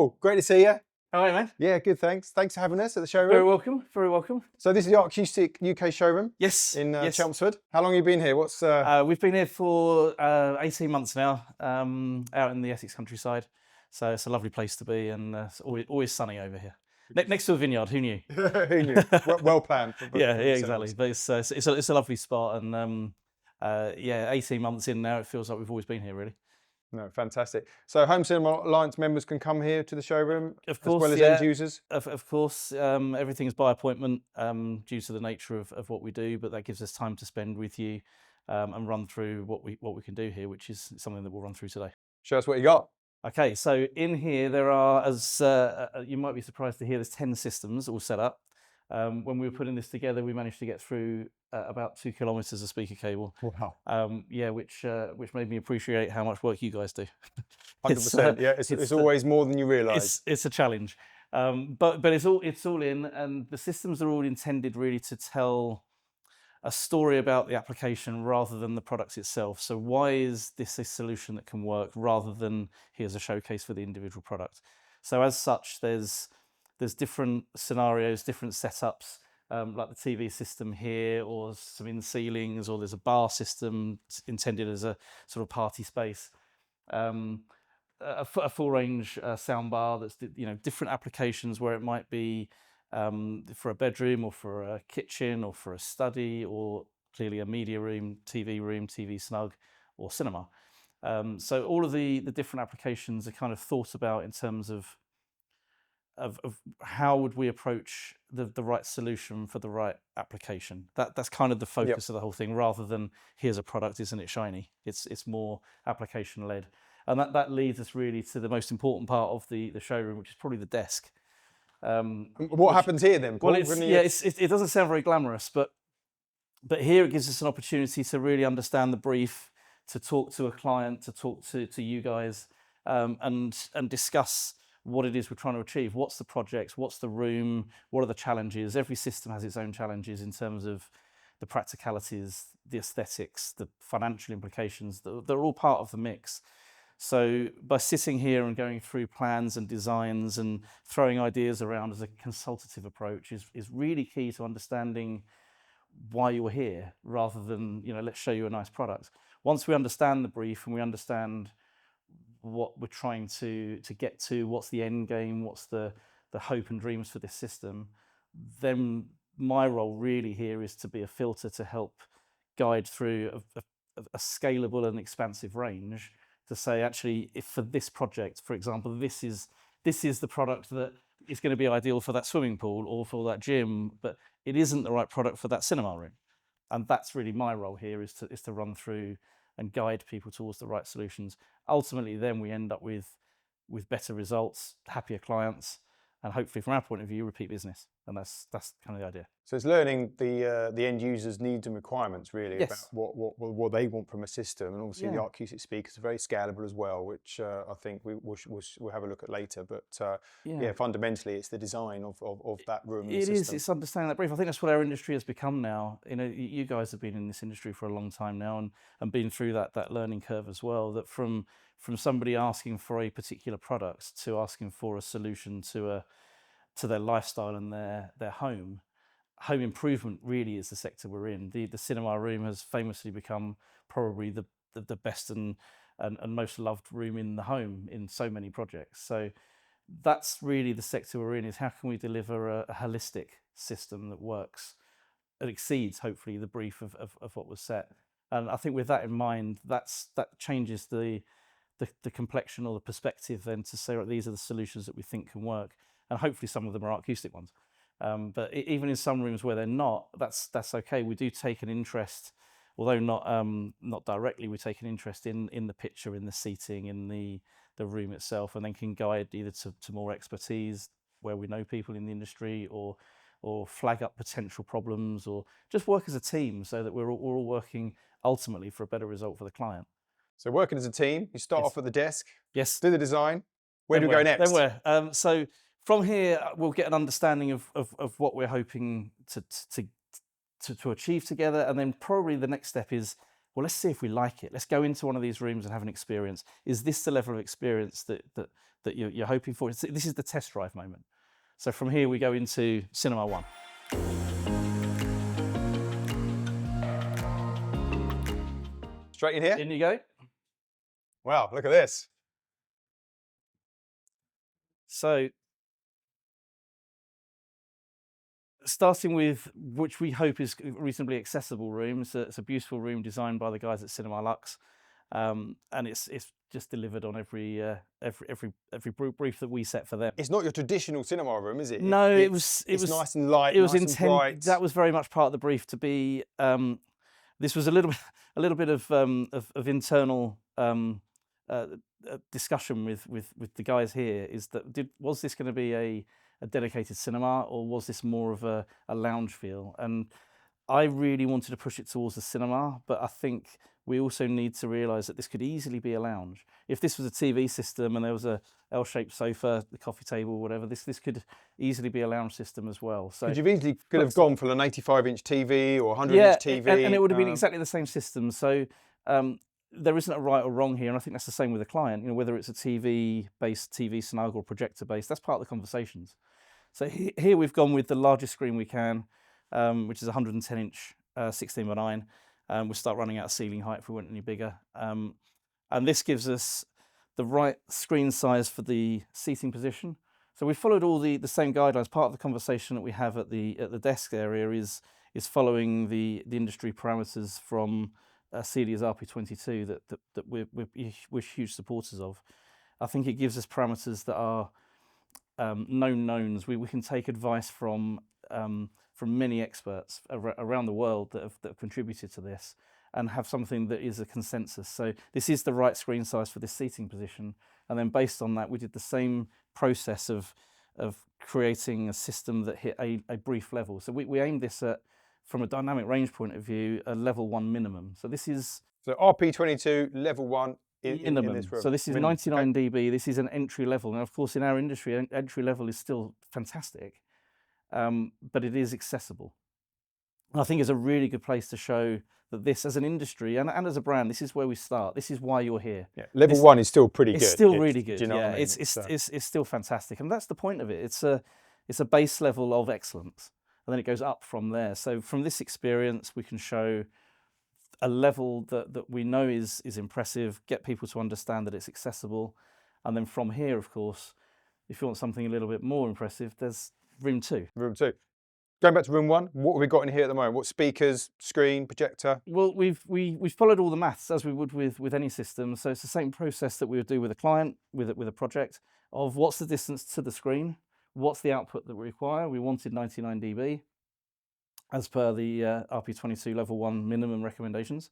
Paul, great to see you. All right, man. Yeah, good, thanks. Thanks for having us at the Very showroom. welcome. Very welcome. So this is the Arcoustic UK showroom Yes. in yes. Chelmsford. How long have you been here? What's We've been here for 18 months now, out in the Essex countryside. So it's a lovely place to be, and it's always sunny over here. Next to a vineyard. Who knew? who knew? Well planned. Yeah, exactly. But it's a lovely spot, and 18 months in now, it feels like we've always been here, really. No, fantastic. So Home Cinema Alliance members can come here to the showroom, Of course, as well as yeah. end users? Of course, everything's by appointment due to the nature of what we do, but that gives us time to spend with you and run through what we can do here, which is something that we'll run through today. Show us what you got. Okay, so in here there are, as you might be surprised to hear, there's 10 systems all set up. When we were putting this together, we managed to get through about 2 kilometres of speaker cable. Wow. Which made me appreciate how much work you guys do. 100%. Yeah, it's always more than you realise. It's a challenge, but it's all in, and the systems are all intended really to tell a story about the application rather than the product itself. So why is this a solution that can work rather than here's a showcase for the individual product? So as such, there's different scenarios, different setups, like the TV system here, or some in ceilings, or there's a bar system intended as a sort of party space. A full range sound bar that's different applications where it might be for a bedroom or for a kitchen or for a study, or clearly a media room, TV snug, or cinema. So all of the different applications are kind of thought about in terms of how would we approach the right solution for the right application. That's kind of the focus of the whole thing, rather than here's a product, isn't it shiny? It's more application led, and that leads us really to the most important part of the showroom, which is probably the desk. What happens here then, Paul? Well, it doesn't sound very glamorous, but here it gives us an opportunity to really understand the brief, to talk to a client, to talk to you guys, and discuss what it is we're trying to achieve. What's the project? What's the room? What are the challenges? Every system has its own challenges in terms of the practicalities, the aesthetics, the financial implications. They're all part of the mix. So by sitting here and going through plans and designs and throwing ideas around as a consultative approach is really key to understanding why you're here, rather than, let's show you a nice product. Once we understand the brief and we understand what we're trying to get to, what's the end game, what's the hope and dreams for this system, then my role really here is to be a filter to help guide through a scalable and expansive range, to say, actually, if for this project, for example, this is the product that is going to be ideal for that swimming pool or for that gym, but it isn't the right product for that cinema room. And that's really my role here, is to run through and guide people towards the right solutions. Ultimately, then we end up with better results, happier clients, and hopefully, from our point of view, repeat business. And that's kind of the idea. So it's learning the end user's needs and requirements, really, Yes. about what they want from a system. And obviously the Arcoustic speakers are very scalable as well, which I think we'll have a look at later. But fundamentally it's the design of that room. It is. It's understanding that brief. I think that's what our industry has become now. You guys have been in this industry for a long time now, and been through that learning curve as well. That from somebody asking for a particular product to asking for a solution to their lifestyle and their home improvement really is the sector we're in. The cinema room has famously become probably the best and most loved room in the home in so many projects. So that's really the sector we're in, is how can we deliver a holistic system that works and exceeds, hopefully, the brief of what was set. And I think with that in mind, that changes the complexion or the perspective then to say, right, these are the solutions that we think can work. And hopefully some of them are acoustic ones. But even in some rooms where they're not, that's okay. We do take an interest, although not directly, we take an interest in the picture, in the seating, in the room itself, and then can guide either to more expertise where we know people in the industry, or flag up potential problems, or just work as a team so that we're all working ultimately for a better result for the client. So working as a team, you start off at the desk, do the design. Where do we go next? Then where? So from here, we'll get an understanding of what we're hoping to achieve together, and then probably the next step is well, let's see if we like it. Let's go into one of these rooms and have an experience. Is this the level of experience that you're hoping for? This is the test drive moment. So from here we go into Cinema 1. Straight in here? In you go. Wow, look at this. So starting with which we hope is a reasonably accessible room. It's a beautiful room designed by the guys at Cinema Lux, and it's just delivered on every brief that we set for them. It's not your traditional cinema room, is it? No, it was nice and light. It was nice and bright. That was very much part of the brief to be. This was a little bit of internal discussion with the guys here. Is that was this going to be a dedicated cinema, or was this more of a lounge feel? And I really wanted to push it towards the cinema, but I think we also need to realise that this could easily be a lounge. If this was a TV system and there was a L-shaped sofa, the coffee table, whatever, this could easily be a lounge system as well. So you easily could have gone for an 85-inch TV or 100-inch TV. And it would have been exactly the same system. So there isn't a right or wrong here, and I think that's the same with the client. You know, whether it's a TV-based TV snug or projector-based, that's part of the conversations. So here we've gone with the largest screen we can, which is 110-inch 16:9. We'll start running out of ceiling height if we want any bigger. And this gives us the right screen size for the seating position. So we followed all the same guidelines. Part of the conversation that we have at the desk area is following the industry parameters from Celia's RP22 that we're huge supporters of. I think it gives us parameters that are known knowns. We can take advice from many experts around the world that have contributed to this, and have something that is a consensus. So this is the right screen size for this seating position, and then based on that, we did the same process of creating a system that hit a brief level. So we aimed this at, from a dynamic range point of view, a level 1 minimum. So this is RP22 level 1 in this room. So this is 99 dB. This is an entry level. Now, of course, in our industry, entry level is still fantastic, but it is accessible. And I think it's a really good place to show that this, as an industry and as a brand, this is where we start. This is why you're here. Yeah, level 1 is still pretty good. It's still really good. Do you know what I mean? It's still fantastic, and that's the point of it. It's a base level of excellence, and then it goes up from there. So from this experience, we can show a level that we know is impressive, get people to understand that it's accessible, and then from here, of course, if you want something a little bit more impressive, there's room 2. Room 2. Going back to room 1, what have we got in here at the moment? What speakers, screen, projector? Well, we've followed all the maths as we would with any system. So it's the same process that we would do with a client, with a project, of what's the distance to the screen, what's the output that we require. We wanted 99 dB as per the RP22 level 1 minimum recommendations.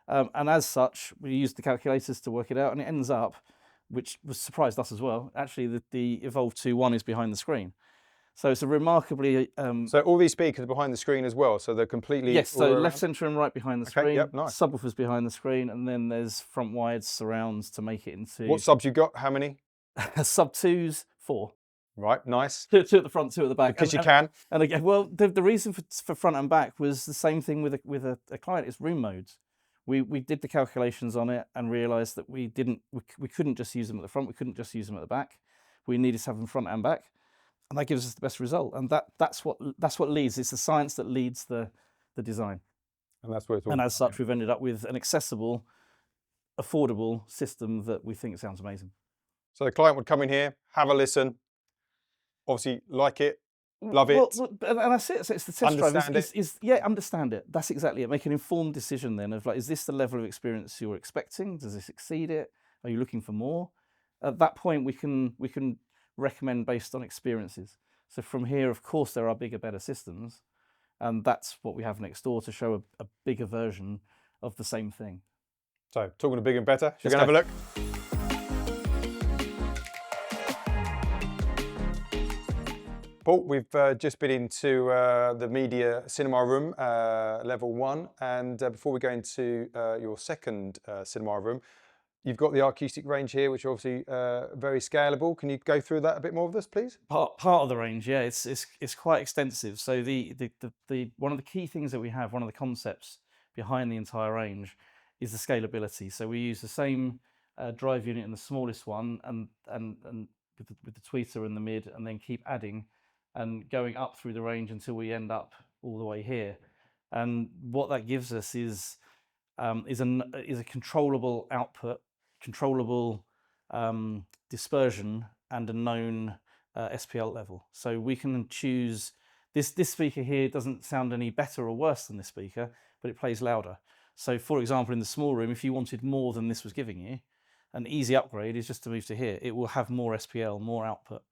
And as such, we used the calculators to work it out, and it ends up, which was surprised us as well, actually the Evolve 2.1 is behind the screen. So it's a remarkably... so all these speakers are behind the screen as well, so they're completely... Yes, so left, centre and right behind the screen. Yep, nice. Subwoofers behind the screen, and then there's front wides, surrounds to make it into... What subs you got? How many? Sub 2s, 4. Right, nice. 2 at the front, 2 at the back. Because you can. And again, well, the reason for front and back was the same thing with a client. It's room modes. We did the calculations on it and realised that we couldn't just use them at the front. We couldn't just use them at the back. We needed to have them front and back, and that gives us the best result. And that's what leads. It's the science that leads the design. And that's what it's all And about, as such, we've ended up with an accessible, affordable system that we think sounds amazing. So the client would come in here, have a listen, obviously like it, love it. Well, and that's it. So it's the test drive. Understand it. That's exactly it. Make an informed decision then of, like, is this the level of experience you're expecting? Does this exceed it? Are you looking for more? At that point, we can recommend based on experiences. So from here, of course, there are bigger, better systems, and that's what we have next door to show a bigger version of the same thing. So talking of bigger and better, should we go and have a look? Paul, we've just been into the media cinema room, level 1, and before we go into your second cinema room, you've got the Arcoustic range here, which are obviously very scalable. Can you go through that a bit more with us, please? Part of the range, yeah, it's quite extensive. So the one of the key things that we have, one of the concepts behind the entire range, is the scalability. So we use the same drive unit in the smallest one, and with the tweeter in the mid, and then keep adding and going up through the range until we end up all the way here. And what that gives us is a controllable output, controllable dispersion, and a known SPL level. So we can choose this speaker here doesn't sound any better or worse than this speaker, but it plays louder. So for example, in the small room, if you wanted more than this was giving you, an easy upgrade is just to move to here. It will have more SPL, more output,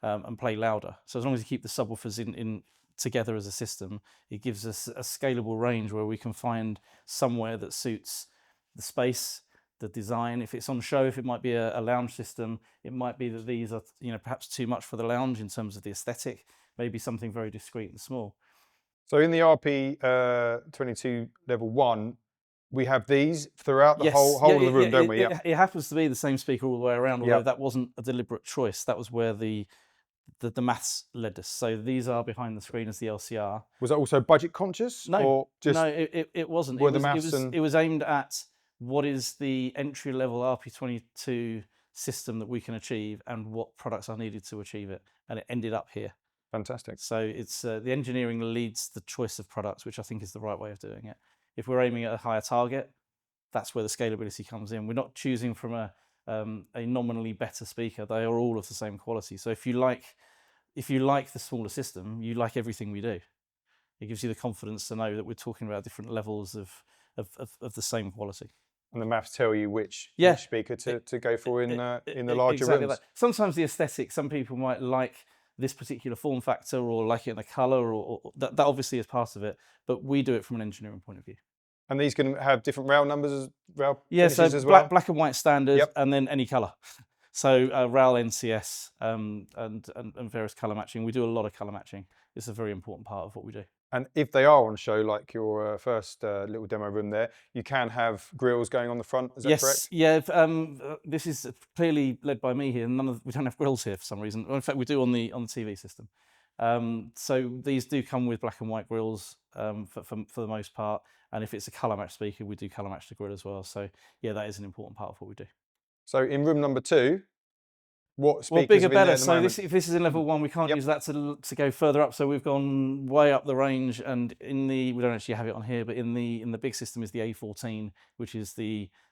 and play louder. So as long as you keep the subwoofers in together as a system, it gives us a scalable range where we can find somewhere that suits the space, the design. If it's on show, if it might be a lounge system, it might be that these are perhaps too much for the lounge in terms of the aesthetic, maybe something very discreet and small. So in the RP22 level 1, we have these throughout the Yes, whole of the room, don't we? Yeah. It happens to be the same speaker all the way around, although Yep. that wasn't a deliberate choice. That was where the maths led us. So these are behind the screen as the LCR. Was that also budget conscious? No, or just no, it wasn't. were the maths It was aimed at what is the entry level RP22 system that we can achieve and what products are needed to achieve it. And it ended up here. Fantastic. So it's the engineering leads the choice of products, which I think is the right way of doing it. If we're aiming at a higher target, that's where the scalability comes in. We're not choosing from a nominally better speaker. They are all of the same quality. So if you like the smaller system, you like everything we do. It gives you the confidence to know that we're talking about different levels of the same quality. And the maths tell you which speaker to go for in the larger exactly rooms. That. Sometimes the aesthetic, some people might like this particular form factor or like it in a colour, or that obviously is part of it, but we do it from an engineering point of view. And these can have different rail numbers, rail Yeah, finishes so as well? black and white standard, Yep. and then any colour. So RAL, NCS, and various colour matching. We do a lot of colour matching. It's a very important part of what we do. And if they are on show, like your first little demo room there, you can have grills going on the front. Is that correct? Yes, yeah. This is clearly led by me here. We don't have grills here for some reason. In fact, we do on the TV system. So these do come with black and white grills for the most part. And if it's a colour match speaker, we do colour match the grill as well. So yeah, that is an important part of what we do. So in room number 2, what speakers well, bigger, have been there better. at the So moment? if this is in level 1, we can't use that to go further up. So we've gone way up the range, and we don't actually have it on here, but in the big system is the A14, which is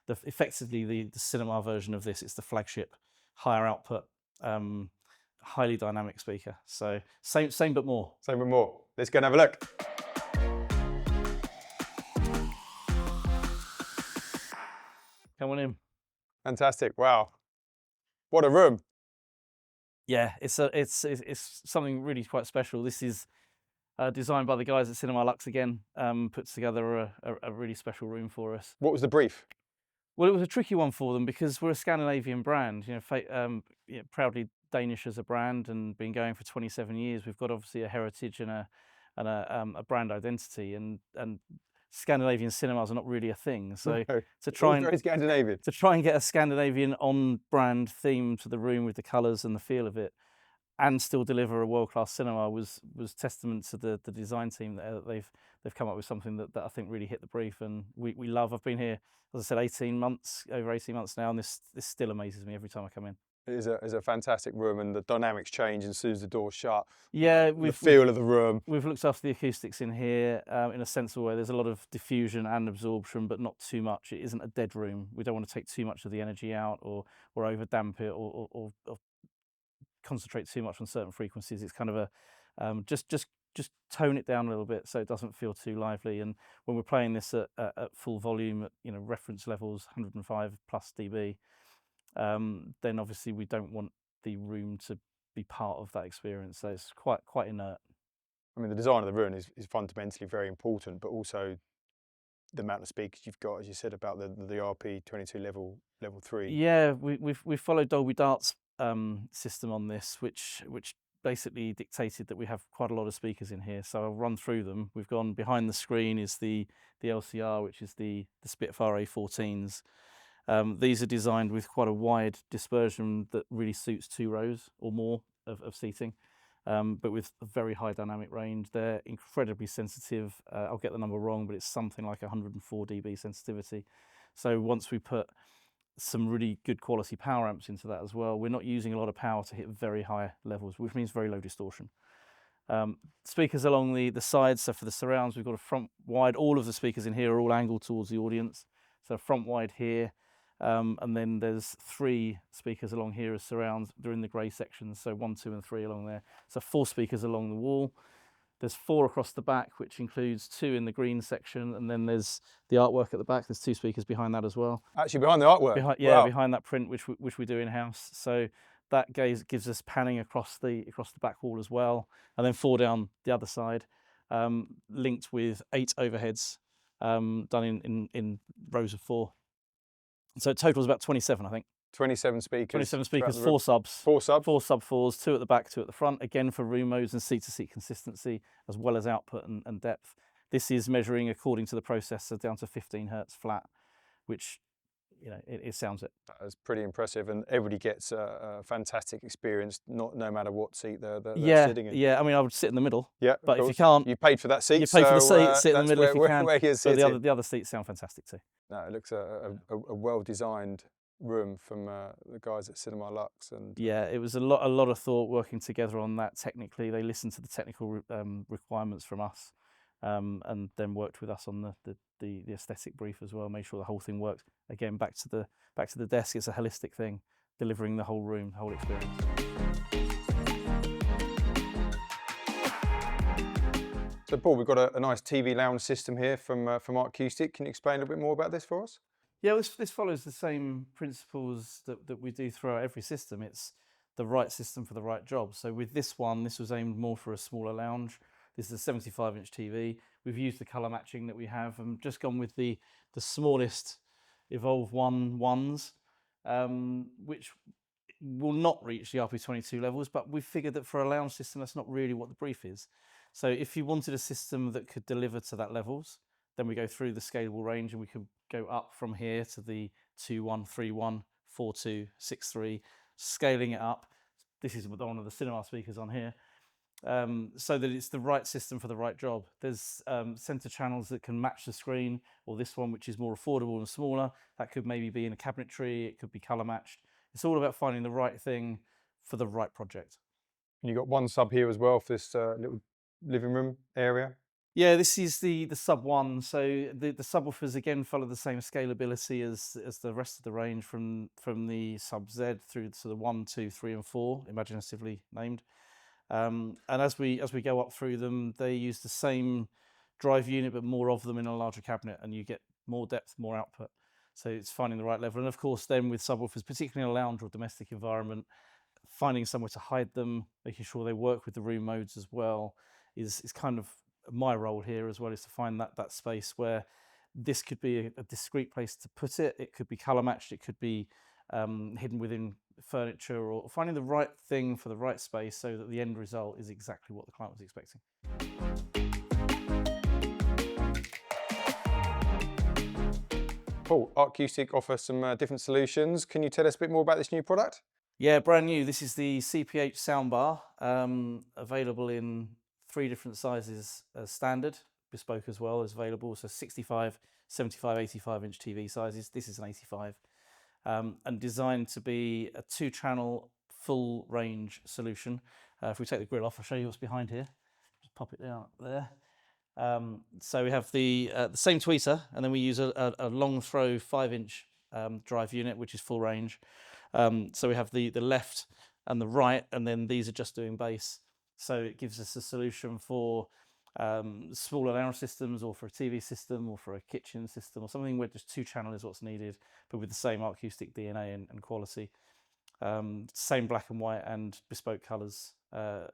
effectively the cinema version of this. It's the flagship, higher output, highly dynamic speaker. So same but more. Same but more. Let's go and have a look. Come on in. Fantastic! Wow, what a room! Yeah, it's something really quite special. This is designed by the guys at Cinema Lux again. Puts together a really special room for us. What was the brief? Well, it was a tricky one for them because we're a Scandinavian brand. Proudly Danish as a brand, and been going for 27 years. We've got obviously a heritage and a brand identity, and Scandinavian cinemas are not really a thing. So No, to try and very Scandinavian. to try and get a Scandinavian on-brand theme to the room with the colours and the feel of it, and still deliver a world-class cinema was testament to the design team that they've come up with something that I think really hit the brief, and we love. I've been here, as I said, over 18 months now, and this still amazes me every time I come in. It is a fantastic room, and the dynamics change as soon as the door's shut. Yeah, the feel of the room. We've looked after the acoustics in here in a sensible way. There's a lot of diffusion and absorption, but not too much. It isn't a dead room. We don't want to take too much of the energy out, or over damp it, or concentrate too much on certain frequencies. It's kind of a just tone it down a little bit so it doesn't feel too lively. And when we're playing this at full volume, at reference levels 105 plus dB, then obviously we don't want the room to be part of that experience. So it's quite inert. I mean, the design of the room is fundamentally very important, but also the amount of speakers you've got, as you said about the RP22 level 3. Yeah, we've followed Dolby Dart's system on this, which basically dictated that we have quite a lot of speakers in here. So I'll run through them. We've gone behind the screen is the LCR, which is the Spitfire A14s. These are designed with quite a wide dispersion that really suits 2 rows or more of seating. but with a very high dynamic range. They're incredibly sensitive. I'll get the number wrong, but it's something like 104 dB sensitivity. So once we put some really good quality power amps into that as well, we're not using a lot of power to hit very high levels, which means very low distortion. Speakers along the sides, so for the surrounds, we've got a front wide. All of the speakers in here are all angled towards the audience. So front wide here, and then there's 3 speakers along here as surrounds. They're in the grey sections, so 1, 2, and 3 along there. So 4 speakers along the wall. There's 4 across the back, which includes 2 in the green section, and then there's the artwork at the back. There's 2 speakers behind that as well. Actually, behind the artwork. Yeah, Wow. behind that print, which we do in house. So that gives us panning across the back wall as well, and then 4 down the other side, linked with 8 overheads, done in rows of 4. So it totals about 27, I think. 27 speakers. 27 speakers, 4 subs. 4 subs. 4 sub 4s, 2 at the back, 2 at the front, again for room modes and seat-to-seat consistency, as well as output and depth. This is measuring according to the processor down to 15 hertz flat, which, you know, it sounds it. That's pretty impressive, and everybody gets a fantastic experience, no matter what seat they're sitting in. Yeah, I mean, I would sit in the middle. Yeah, but if you can't, you paid for that seat. you pay for the seat, sit in the middle where, if you can. Where you're But sitting. the other seats sound fantastic too. No, it looks a well-designed room from the guys at Cinema Lux, and yeah, it was a lot of thought working together on that. Technically, they listened to the technical requirements from us, and then worked with us on the aesthetic brief as well. Made sure the whole thing worked. Again, back to the desk. It's a holistic thing, delivering the whole room, the whole experience. So, Paul, we've got a nice TV lounge system here from Arcoustic. Can you explain a little bit more about this for us? Yeah, this follows the same principles that we do throughout every system. It's the right system for the right job. So with this one, this was aimed more for a smaller lounge. This is a 75-inch TV. We've used the colour matching that we have and just gone with the smallest Evolve 1 ones, which will not reach the RP22 levels, but we figured that for a lounge system, that's not really what the brief is. So if you wanted a system that could deliver to that levels, then we go through the scalable range and we can go up from here to the 2.1, 3.1, 4.2, 6.3, scaling it up. This is one of the cinema speakers on here, so that it's the right system for the right job. There's center channels that can match the screen, or this one, which is more affordable and smaller, that could maybe be in a cabinetry, it could be color matched. It's all about finding the right thing for the right project. And you've got 1 sub here as well for this little living room area. Yeah, this is the sub 1. So the subwoofers again follow the same scalability as the rest of the range from the sub Z through to the 1, 2, 3, and 4, imaginatively named. And as we go up through them, they use the same drive unit, but more of them in a larger cabinet, and you get more depth, more output. So it's finding the right level. And of course, then with subwoofers, particularly in a lounge or domestic environment, finding somewhere to hide them, making sure they work with the room modes as well, is kind of my role here as well, is to find that space where this could be a discrete place to put it. It could be color matched. It could be hidden within furniture, or finding the right thing for the right space so that the end result is exactly what the client was expecting. Paul, Arcoustic offers some different solutions. Can you tell us a bit more about this new product? Yeah, brand new. This is the CPH soundbar, available in 3 different sizes as standard. Bespoke as well is available. So 65, 75, 85-inch TV sizes. This is an 85. And designed to be a 2-channel full range solution. If we take the grill off, I'll show you what's behind here. Just pop it down there. So we have the same tweeter, and then we use a long throw 5-inch drive unit, which is full range. So we have the left and the right, and then these are just doing bass. So it gives us a solution for smaller lounge systems, or for a TV system, or for a kitchen system, or something where just 2-channel is what's needed, but with the same acoustic DNA and quality. Same black and white and bespoke colours.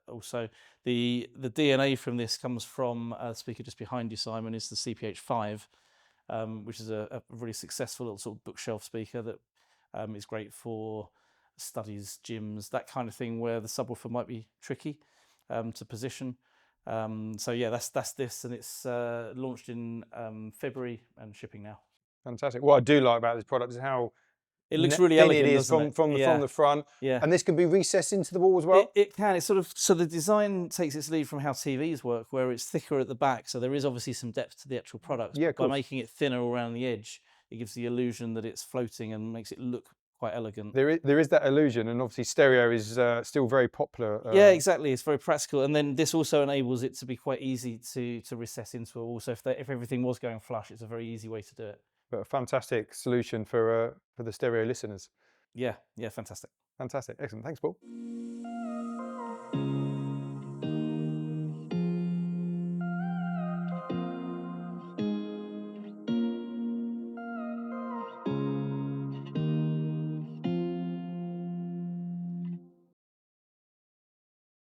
Also, the DNA from this comes from a speaker just behind you, Simon, is the CPH5, which is a really successful little sort of bookshelf speaker that is great for studies, gyms, that kind of thing, where the subwoofer might be tricky to position. So yeah, that's this, and it's launched in February and shipping now. Fantastic. What I do like about this product is how It looks really thin elegant, it is doesn't from it? the front. Yeah. And this can be recessed into the wall as well? It can. It's sort of, so the design takes its lead from how TVs work, where it's thicker at the back. So there is obviously some depth to the actual products. Yeah, But of by course. making it thinner all around the edge, it gives the illusion that it's floating and makes it look quite elegant. There is that illusion, and obviously stereo is still very popular. Yeah, exactly. It's very practical, and then this also enables it to be quite easy to recess into a wall. So if everything was going flush, it's a very easy way to do it. But a fantastic solution for the stereo listeners. Yeah, fantastic. Fantastic, excellent. Thanks, Paul.